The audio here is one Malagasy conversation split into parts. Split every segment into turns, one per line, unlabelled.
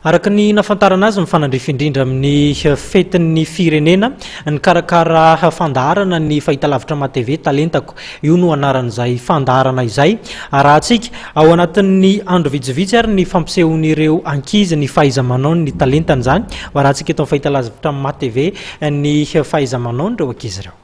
Araka ny nafantarana azy mifanandrify indrindra amin'ny fetin'ny firenena ny karakara fandaharana ny fahitalavitra ma-TV talentako. Io no anaran'izay fandaharana izay. Arahantsika ao anatin'ny andro vitsivitsy ary ny fampisehoan'ireo ankizy ny fahaiza-manao ny talentany zany. Arahantsika eto amin'ny fahitalavitra ma-TV ny fahaiza-manao ireo ankizy ireo.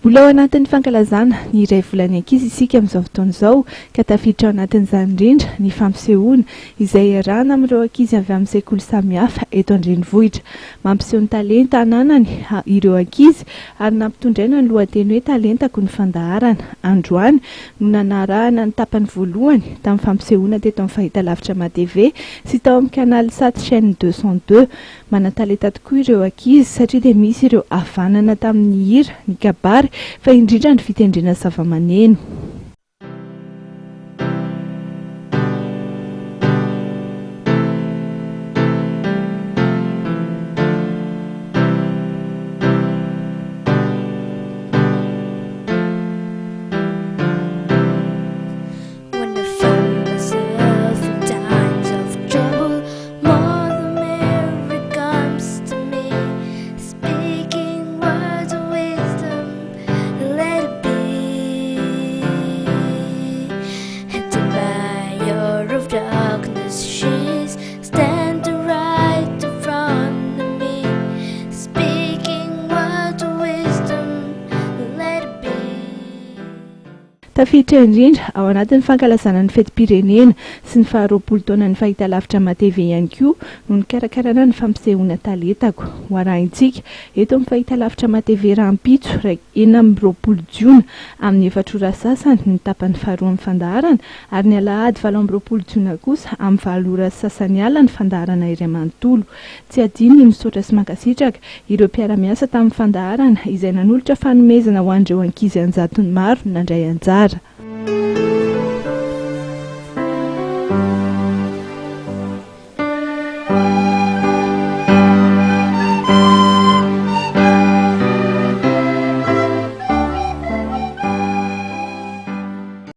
Mbola ao anatin'ny fankalazana ny iray volany ankizy isika amin'izao fotoana izao ka tafiditra ao anatin'izany indrindra ny fampisehoana izay arahana amin'ireo ankizy avy amin'ny sekoly samihafa eto an-drenivohitra. Mampiseho ny talenta ananany ireo ankizy ary nampitondraina ny lohateny hoe talentako ny fandaharana. Androany no nanarahana ny tapany voalohany tamin'ny fampisehoana teto amin'ny fahitalavitra ma-TV sy tao amin'ny canal 7 chaîne 202. Manan-talenta tokoa ireo ankizy satria dia misy ireo havanana tamin'ny hira, ny kabary fa indrindra ny fitendrena zava-maneno. Tafiditra indrindra ao anatin'ny fankalazana ny fetim-pirenena sy ny faharoapolo taona ny fahitalavitra ma-TV ihany koa no nikarakarana ny fampisehoana talentako. Ho arahintsika eto amin'ny fahitalavitra ma-TV Rampitso 20 jiona amin'ny 4 ora sasany ny tapany faharoa amin'ny fandaharana ary ny alahady 20 jiona kosa amin'ny 4 ora sasany alina ny fandaharana iray manontolo. Tsy adino ny misaotra sy mankasitraka ireo mpiara-miasa tamin'ny fandaharana izay nanolotra fanomezana ho an'ireo ankizy anjatony maro nandray anjara.